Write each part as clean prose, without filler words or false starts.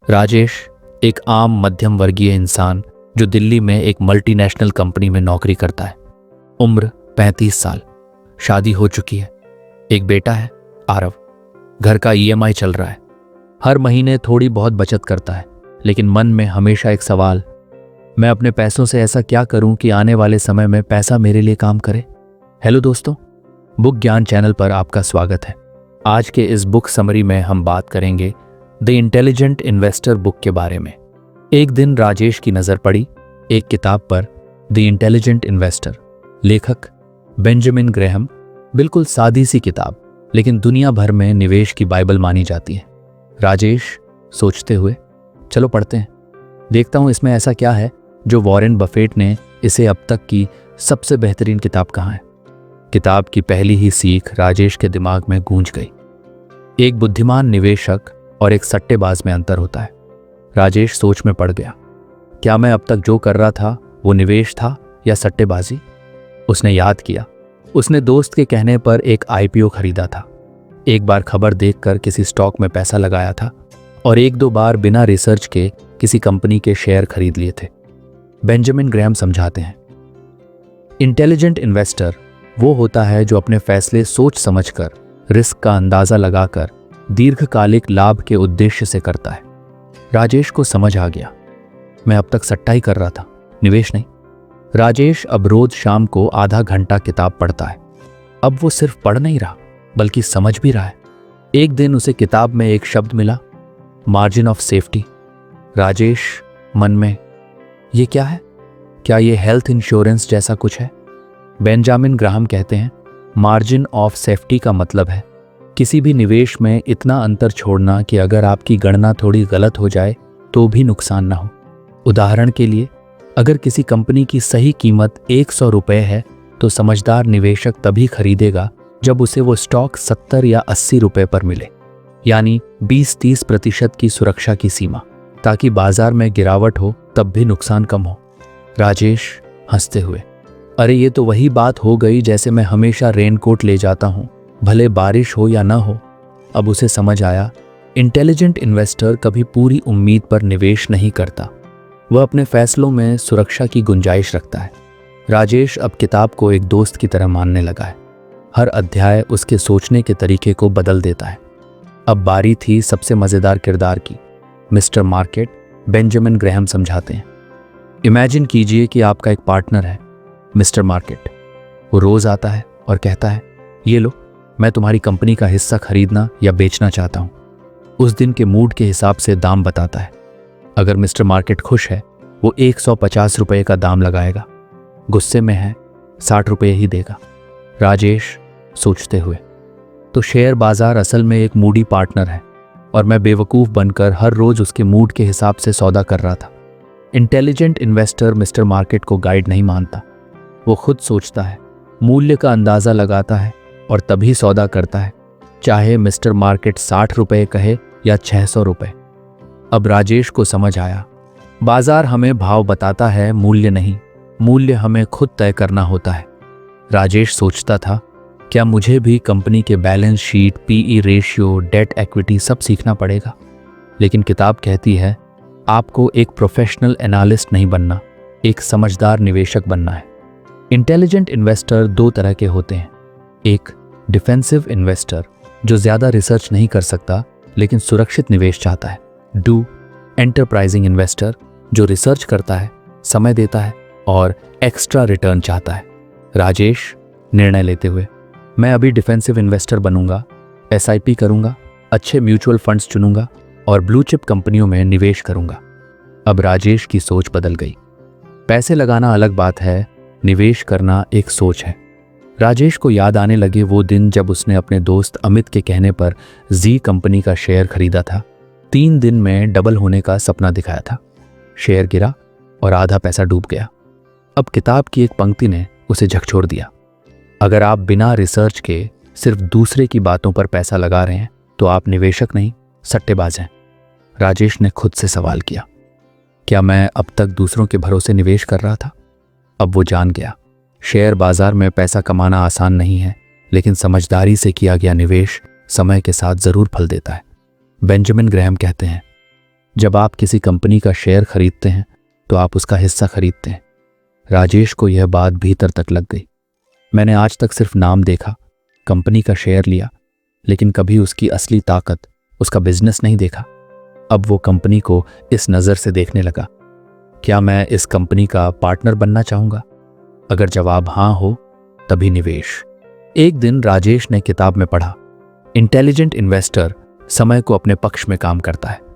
राजेश एक आम मध्यम वर्गीय इंसान जो दिल्ली में एक मल्टीनेशनल कंपनी में नौकरी करता है। उम्र 35 साल, शादी हो चुकी है, एक बेटा है आरव, घर का ईएमआई चल रहा है, हर महीने थोड़ी बहुत बचत करता है, लेकिन मन में हमेशा एक सवाल, मैं अपने पैसों से ऐसा क्या करूं कि आने वाले समय में पैसा मेरे लिए काम करे। हेलो दोस्तों, बुक ज्ञान चैनल पर आपका स्वागत है। आज के इस बुक समरी में हम बात करेंगे द इंटेलिजेंट इन्वेस्टर बुक के बारे में। एक दिन राजेश की नज़र पड़ी एक किताब पर, द इंटेलिजेंट इन्वेस्टर, लेखक बेंजामिन ग्रेहम। बिल्कुल सादी सी किताब, लेकिन दुनिया भर में निवेश की बाइबल मानी जाती है। राजेश सोचते हुए, चलो पढ़ते हैं, देखता हूं इसमें ऐसा क्या है जो वॉरेन बफेट ने इसे अब तक की सबसे बेहतरीन किताब कहा है। किताब की पहली ही सीख राजेश के दिमाग में गूंज गई। एक बुद्धिमान निवेशक और एक सट्टेबाज में अंतर होता है। राजेश सोच में पड़ गया, क्या मैं अब तक जो कर रहा था वो निवेश था या सट्टेबाजी? उसने याद किया, उसने दोस्त के कहने पर एक आईपीओ खरीदा था, एक बार खबर देखकर किसी स्टॉक में पैसा लगाया था और एक दो बार बिना रिसर्च के किसी कंपनी के शेयर खरीद लिए थे। बेंजामिन ग्रेहम समझाते हैं, इंटेलिजेंट इन्वेस्टर वो होता है जो अपने फैसले सोच समझकर, रिस्क का अंदाजा लगाकर, दीर्घकालिक लाभ के उद्देश्य से करता है। राजेश को समझ आ गया, मैं अब तक सट्टा ही कर रहा था, निवेश नहीं। राजेश अब रोज शाम को आधा घंटा किताब पढ़ता है। अब वो सिर्फ पढ़ नहीं रहा, बल्कि समझ भी रहा है। एक दिन उसे किताब में एक शब्द मिला, मार्जिन ऑफ सेफ्टी। राजेश मन में, ये क्या है? क्या ये हेल्थ इंश्योरेंस जैसा कुछ है? बेंजामिन ग्राहम कहते हैं, मार्जिन ऑफ सेफ्टी का मतलब है किसी भी निवेश में इतना अंतर छोड़ना कि अगर आपकी गणना थोड़ी गलत हो जाए तो भी नुकसान ना हो। उदाहरण के लिए, अगर किसी कंपनी की सही कीमत 100 रुपये है तो समझदार निवेशक तभी खरीदेगा जब उसे वो स्टॉक 70 या 80 रुपये पर मिले, यानी 20-30% की सुरक्षा की सीमा, ताकि बाजार में गिरावट हो तब भी नुकसान कम हो। राजेश हंसते हुए, अरे ये तो वही बात हो गई जैसे मैं हमेशा रेनकोट ले जाता हूँ, भले बारिश हो या ना हो। अब उसे समझ आया, इंटेलिजेंट इन्वेस्टर कभी पूरी उम्मीद पर निवेश नहीं करता, वह अपने फैसलों में सुरक्षा की गुंजाइश रखता है। राजेश अब किताब को एक दोस्त की तरह मानने लगा है। हर अध्याय उसके सोचने के तरीके को बदल देता है। अब बारी थी सबसे मज़ेदार किरदार की, मिस्टर मार्केट। बेंजामिन ग्रेहम समझाते हैं, इमेजिन कीजिए कि आपका एक पार्टनर है, मिस्टर मार्केट। वो रोज आता है और कहता है, ये लो, मैं तुम्हारी कंपनी का हिस्सा खरीदना या बेचना चाहता हूं। उस दिन के मूड के हिसाब से दाम बताता है। अगर मिस्टर मार्केट खुश है, वो 150 रुपये का दाम लगाएगा, गुस्से में है 60 रुपये ही देगा। राजेश सोचते हुए, तो शेयर बाजार असल में एक मूडी पार्टनर है और मैं बेवकूफ़ बनकर हर रोज उसके मूड के हिसाब से सौदा कर रहा था। इंटेलिजेंट इन्वेस्टर मिस्टर मार्केट को गाइड नहीं मानता, वो खुद सोचता है, मूल्य का अंदाज़ा लगाता है और तभी सौदा करता है, चाहे मिस्टर मार्केट 60 रुपये कहे या 600 रुपये। अब राजेश को समझ आया, बाजार हमें भाव बताता है, मूल्य नहीं। मूल्य हमें खुद तय करना होता है। राजेश सोचता था, क्या मुझे भी कंपनी के balance sheet, PE ratio, debt equity सब सीखना पड़ेगा? लेकिन किताब कहती है, आपको एक प्रोफेशनल एनालिस्ट नहीं बनना, एक समझदार निवेशक बनना है। इंटेलिजेंट इन्वेस्टर दो तरह के होते हैं, एक डिफेंसिव इन्वेस्टर जो ज़्यादा रिसर्च नहीं कर सकता लेकिन सुरक्षित निवेश चाहता है, डू एंटरप्राइजिंग इन्वेस्टर जो रिसर्च करता है, समय देता है और एक्स्ट्रा रिटर्न चाहता है। राजेश निर्णय लेते हुए, मैं अभी डिफेंसिव इन्वेस्टर बनूंगा, एसआईपी करूंगा, अच्छे म्यूचुअल फंड्स चुनूंगा और ब्लू चिप कंपनियों में निवेश करूंगा। अब राजेश की सोच बदल गई। पैसे लगाना अलग बात है, निवेश करना एक सोच है। राजेश को याद आने लगे वो दिन जब उसने अपने दोस्त अमित के कहने पर जी कंपनी का शेयर खरीदा था। 3 दिन में डबल होने का सपना दिखाया था। शेयर गिरा और आधा पैसा डूब गया। अब किताब की एक पंक्ति ने उसे झकझोर दिया, अगर आप बिना रिसर्च के सिर्फ दूसरे की बातों पर पैसा लगा रहे हैं तो आप निवेशक नहीं, सट्टेबाज हैं। राजेश ने खुद से सवाल किया, क्या मैं अब तक दूसरों के भरोसे निवेश कर रहा था? अब वो जान गया, शेयर बाजार में पैसा कमाना आसान नहीं है, लेकिन समझदारी से किया गया निवेश समय के साथ जरूर फल देता है। बेंजामिन ग्रेहम कहते हैं, जब आप किसी कंपनी का शेयर खरीदते हैं तो आप उसका हिस्सा खरीदते हैं। राजेश को यह बात भीतर तक लग गई। मैंने आज तक सिर्फ नाम देखा, कंपनी का शेयर लिया, लेकिन कभी उसकी असली ताकत, उसका बिजनेस नहीं देखा। अब वो कंपनी को इस नज़र से देखने लगा, क्या मैं इस कंपनी का पार्टनर बनना चाहूँगा? अगर जवाब हाँ हो तभी निवेश। एक दिन राजेश ने किताब में पढ़ा, इंटेलिजेंट इन्वेस्टर समय को अपने पक्ष में काम करता है।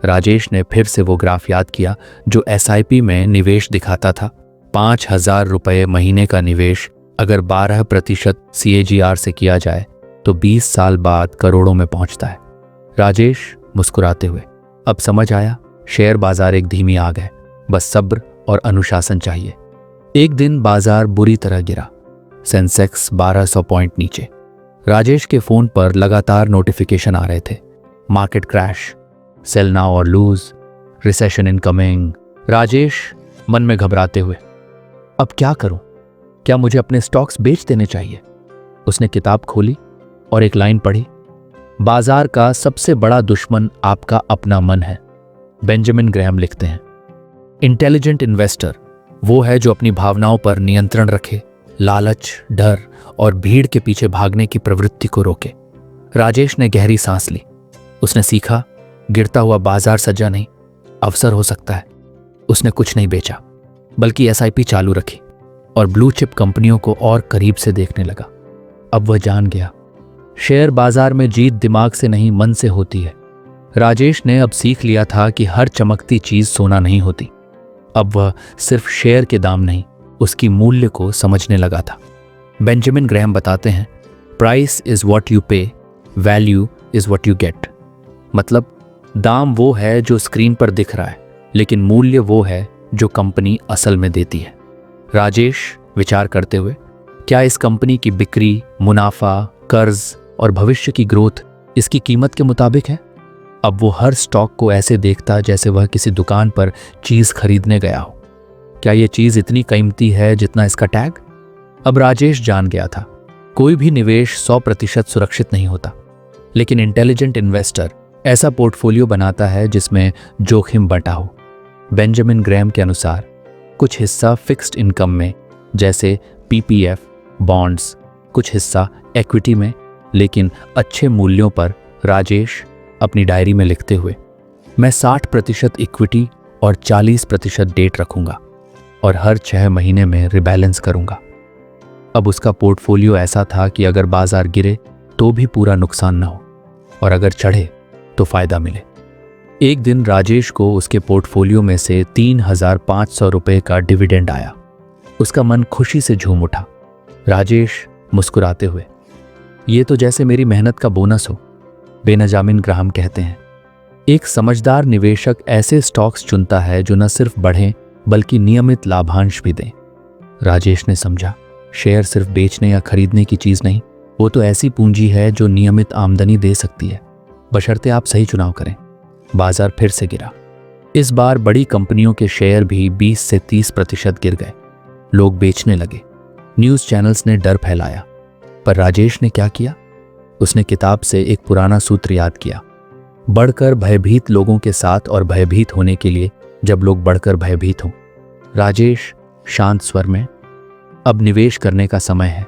राजेश ने फिर से वो ग्राफ याद किया जो SIP में निवेश दिखाता था। 5,000 रुपये महीने का निवेश अगर 12% CAGR से किया जाए तो 20 साल बाद करोड़ों में पहुंचता है। राजेश मुस्कुराते हुए, अब समझ आया, शेयर बाजार एक धीमी आग है, बस सब्र और अनुशासन चाहिए। एक दिन बाजार बुरी तरह गिरा, सेंसेक्स 1200 पॉइंट नीचे। राजेश के फोन पर लगातार नोटिफिकेशन आ रहे थे, मार्केट क्रैश, सेल नाउ और लूज, रिसेशन इनकमिंग। राजेश मन में घबराते हुए, अब क्या करूं? क्या मुझे अपने स्टॉक्स बेच देने चाहिए? उसने किताब खोली और एक लाइन पढ़ी, बाजार का सबसे बड़ा दुश्मन आपका अपना मन है। बेंजामिन ग्रैहम लिखते हैं, इंटेलिजेंट इन्वेस्टर वो है जो अपनी भावनाओं पर नियंत्रण रखे, लालच, डर और भीड़ के पीछे भागने की प्रवृत्ति को रोके। राजेश ने गहरी सांस ली। उसने सीखा, गिरता हुआ बाजार सज्जा नहीं, अवसर हो सकता है। उसने कुछ नहीं बेचा, बल्कि SIP चालू रखी और ब्लू चिप कंपनियों को और करीब से देखने लगा। अब वह जान गया, शेयर बाजार में जीत दिमाग से नहीं, मन से होती है। राजेश ने अब सीख लिया था कि हर चमकती चीज सोना नहीं होती। अब वह सिर्फ शेयर के दाम नहीं, उसकी मूल्य को समझने लगा था। बेंजामिन ग्रैहम बताते हैं, प्राइस इज व्हाट यू पे, value is what you get. मतलब दाम वो है जो स्क्रीन पर दिख रहा है, लेकिन मूल्य वो है जो कंपनी असल में देती है। राजेश विचार करते हुए, क्या इस कंपनी की बिक्री, मुनाफा, कर्ज और भविष्य की ग्रोथ इसकी कीमत के मुताबिक है? अब वो हर स्टॉक को ऐसे देखता जैसे वह किसी दुकान पर चीज खरीदने गया हो। क्या ये चीज इतनी कीमती है जितना इसका टैग? अब राजेश जान गया था, कोई भी निवेश 100% सुरक्षित नहीं होता, लेकिन इंटेलिजेंट इन्वेस्टर ऐसा पोर्टफोलियो बनाता है जिसमें जोखिम बंटा हो। बेंजामिन ग्रैहम के अनुसार कुछ हिस्सा फिक्स्ड इनकम में, जैसे PPF, बॉन्ड्स, कुछ हिस्सा इक्विटी में, लेकिन अच्छे मूल्यों पर। राजेश अपनी डायरी में लिखते हुए, मैं 60% इक्विटी और 40% डेट रखूंगा और हर 6 महीने में रिबैलेंस करूंगा। अब उसका पोर्टफोलियो ऐसा था कि अगर बाजार गिरे तो भी पूरा नुकसान न हो, और अगर चढ़े तो फायदा मिले। एक दिन राजेश को उसके पोर्टफोलियो में से 3,500 रुपये का डिविडेंड आया। उसका मन खुशी से झूम उठा। राजेश मुस्कुराते हुए, ये तो जैसे मेरी मेहनत का बोनस हो। बेंजामिन ग्राहम कहते हैं, एक समझदार निवेशक ऐसे स्टॉक्स चुनता है जो न सिर्फ बढ़ें बल्कि नियमित लाभांश भी दें। राजेश ने समझा, शेयर सिर्फ बेचने या खरीदने की चीज नहीं, वो तो ऐसी पूंजी है जो नियमित आमदनी दे सकती है, बशर्ते आप सही चुनाव करें। बाजार फिर से गिरा। इस बार बड़ी कंपनियों के शेयर भी 20 से 30% गिर गए। लोग बेचने लगे, न्यूज़ चैनल्स ने डर फैलाया। पर राजेश ने क्या किया? उसने किताब से एक पुराना सूत्र याद किया, बढ़कर भयभीत लोगों के साथ और भयभीत होने के लिए जब लोग बढ़कर भयभीत हों। राजेश शांत स्वर में, अब निवेश करने का समय है,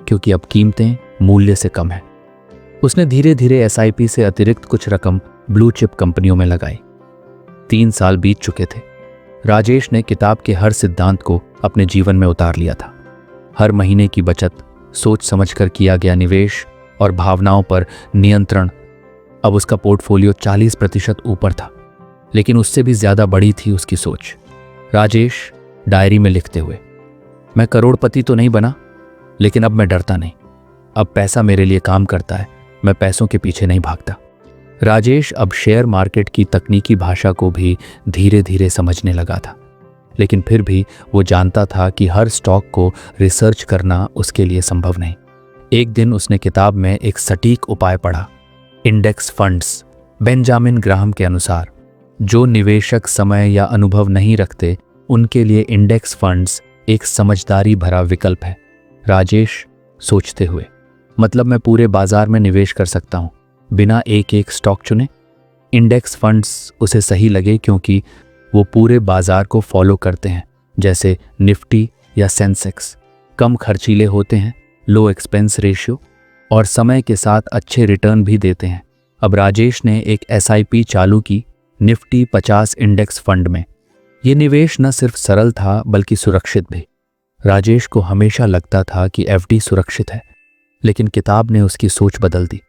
क्योंकि अब कीमतें मूल्य से कम है। उसने धीरे धीरे SIP से अतिरिक्त कुछ रकम ब्लू चिप कंपनियों में लगाई। 3 साल बीत चुके थे। राजेश ने किताब के हर सिद्धांत को अपने जीवन में उतार लिया था। हर महीने की बचत, सोच समझकर किया गया निवेश और भावनाओं पर नियंत्रण। अब उसका पोर्टफोलियो 40% ऊपर था, लेकिन उससे भी ज्यादा बड़ी थी उसकी सोच। राजेश डायरी में लिखते हुए, मैं करोड़पति तो नहीं बना, लेकिन अब मैं डरता नहीं। अब पैसा मेरे लिए काम करता है, मैं पैसों के पीछे नहीं भागता। राजेश अब शेयर मार्केट की तकनीकी भाषा को भी धीरे धीरे समझने लगा था, लेकिन फिर भी वो जानता था कि हर स्टॉक को रिसर्च करना उसके लिए संभव नहीं। एक दिन उसने किताब में एक सटीक उपाय पढ़ा, इंडेक्स फंड्स। बेंजामिन ग्राहम के अनुसार जो निवेशक समय या अनुभव नहीं रखते, उनके लिए इंडेक्स फंड्स एक समझदारी भरा विकल्प है। राजेश सोचते हुए, मतलब मैं पूरे बाजार में निवेश कर सकता हूं बिना एक एक स्टॉक चुने? इंडेक्स फंड्स उसे सही लगे क्योंकि वो पूरे बाजार को फॉलो करते हैं, जैसे निफ्टी या सेंसेक्स। कम खर्चीले होते हैं, लो एक्सपेंस रेशियो और समय के साथ अच्छे रिटर्न भी देते हैं। अब राजेश ने एक SIP चालू की निफ्टी 50 इंडेक्स फंड में। ये निवेश न सिर्फ सरल था बल्कि सुरक्षित भी। राजेश को हमेशा लगता था कि FD सुरक्षित है, लेकिन किताब ने उसकी सोच बदल दी।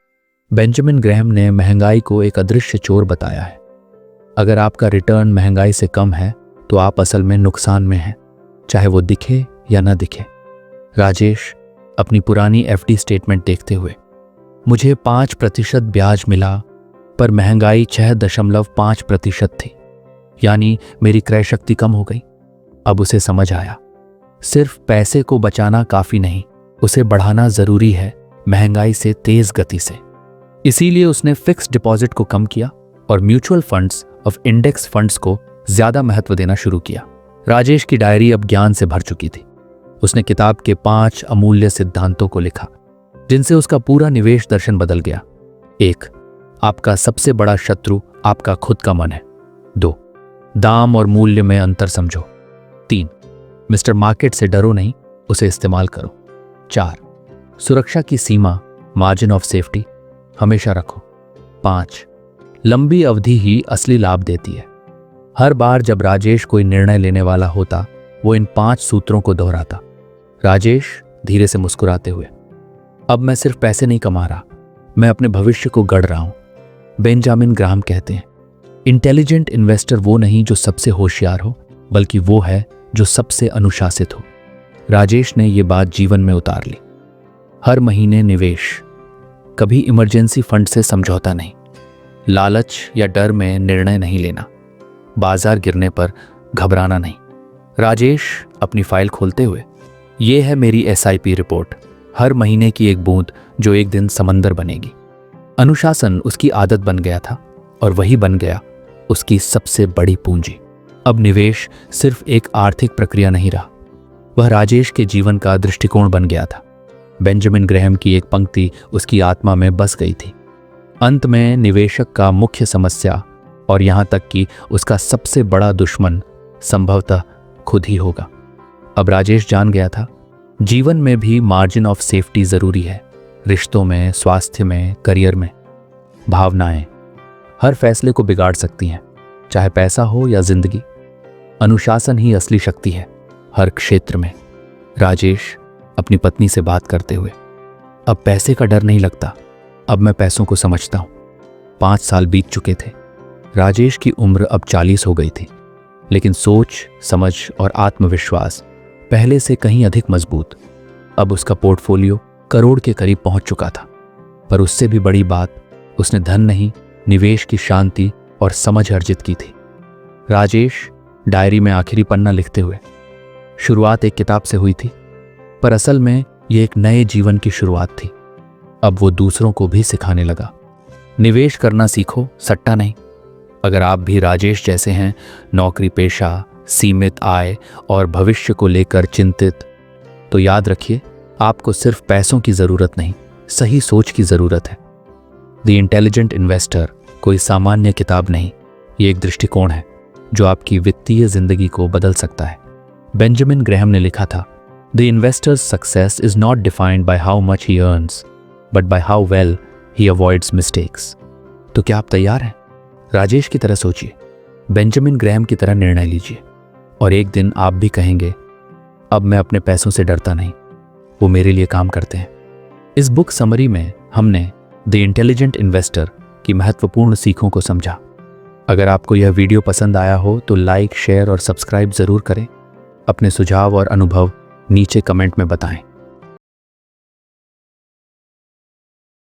बेंजामिन ग्रैहम ने महंगाई को एक अदृश्य चोर बताया है। अगर आपका रिटर्न महंगाई से कम है तो आप असल में नुकसान में हैं, चाहे वो दिखे या न दिखे। राजेश अपनी पुरानी FD स्टेटमेंट देखते हुए, मुझे 5% ब्याज मिला पर महंगाई 6.5% थी, यानी मेरी क्रय शक्ति कम हो गई। अब उसे समझ आया, सिर्फ पैसे को बचाना काफी नहीं, उसे बढ़ाना जरूरी है, महंगाई से तेज गति से। इसीलिए उसने फिक्स डिपॉजिट को कम किया और mutual funds of index funds को ज्यादा महत्व देना शुरू किया। राजेश की डायरी अब ज्ञान से भर चुकी थी। उसने किताब के 5 अमूल्य सिद्धांतों को लिखा, जिनसे उसका पूरा निवेश दर्शन बदल गया। 1. आपका सबसे बड़ा शत्रु आपका खुद का मन है। 2. दाम और मूल्य में अंतर समझो। 3. मिस्टर मार्केट से डरो नहीं, उसे इस्तेमाल करो। 4. सुरक्षा की सीमा, मार्जिन ऑफ सेफ्टी, हमेशा रखो। 5. लंबी अवधि ही असली लाभ देती है। हर बार जब राजेश कोई निर्णय लेने वाला होता, वो इन 5 सूत्रों को दोहराता। राजेश धीरे से मुस्कुराते हुए, अब मैं सिर्फ पैसे नहीं कमा रहा, मैं अपने भविष्य को गढ़ रहा हूं। बेंजामिन ग्राहम कहते हैं, इंटेलिजेंट इन्वेस्टर वो नहीं जो सबसे होशियार हो, बल्कि वो है जो सबसे अनुशासित हो। राजेश ने ये बात जीवन में उतार ली। हर महीने निवेश, कभी इमरजेंसी फंड से समझौता नहीं, लालच या डर में निर्णय नहीं लेना, बाजार गिरने पर घबराना नहीं। राजेश अपनी फाइल खोलते हुए, ये है मेरी SIP रिपोर्ट, हर महीने की एक बूंद जो एक दिन समंदर बनेगी। अनुशासन उसकी आदत बन गया था और वही बन गया उसकी सबसे बड़ी पूंजी। अब निवेश सिर्फ एक आर्थिक प्रक्रिया नहीं रहा, वह राजेश के जीवन का दृष्टिकोण बन गया था। बेंजामिन ग्रैहम की एक पंक्ति उसकी आत्मा में बस गई थी, अंत में निवेशक का मुख्य समस्या और यहां तक कि उसका सबसे बड़ा दुश्मन संभवतः खुद ही होगा। अब राजेश जान गया था, जीवन में भी मार्जिन ऑफ सेफ्टी जरूरी है, रिश्तों में, स्वास्थ्य में, करियर में। भावनाएं हर फैसले को बिगाड़ सकती हैं, चाहे पैसा हो या जिंदगी। अनुशासन ही असली शक्ति है हर क्षेत्र में। राजेश अपनी पत्नी से बात करते हुए, अब पैसे का डर नहीं लगता, अब मैं पैसों को समझता हूं। 5 साल बीत चुके थे। राजेश की उम्र अब 40 हो गई थी, लेकिन सोच, समझ और आत्मविश्वास पहले से कहीं अधिक मजबूत। अब उसका पोर्टफोलियो करोड़ के करीब पहुंच चुका था। पर उससे भी बड़ी बात, उसने धन नहीं, निवेश की शांति और समझ अर्जित की थी। राजेश डायरी में आखिरी पन्ना लिखते हुए, शुरुआत एक किताब से हुई थी, पर असल में यह एक नए जीवन की शुरुआत थी। अब वो दूसरों को भी सिखाने लगा। निवेश करना सीखो, सट्टा नहीं। अगर आप भी राजेश जैसे हैं, नौकरी पेशा, सीमित आय और भविष्य को लेकर चिंतित, तो याद रखिए, आपको सिर्फ पैसों की जरूरत नहीं, सही सोच की जरूरत है। द इंटेलिजेंट इन्वेस्टर कोई सामान्य किताब नहीं, ये एक दृष्टिकोण है जो आपकी वित्तीय जिंदगी को बदल सकता है। बेंजामिन ग्रैहम ने लिखा था, the investors success is not defined by how much he earns, but by how well he avoids mistakes. तो क्या आप तैयार हैं? राजेश की तरह सोचिए, बेंजामिन ग्रैहम की तरह निर्णय लीजिए, और एक दिन आप भी कहेंगे, अब मैं अपने पैसों से डरता नहीं, वो मेरे लिए काम करते हैं। इस बुक समरी में हमने द इंटेलिजेंट इन्वेस्टर की महत्वपूर्ण सीखों को समझा। अगर आपको यह वीडियो पसंद आया हो तो लाइक, शेयर और सब्सक्राइब जरूर करें। अपने सुझाव और अनुभव नीचे कमेंट में बताएं।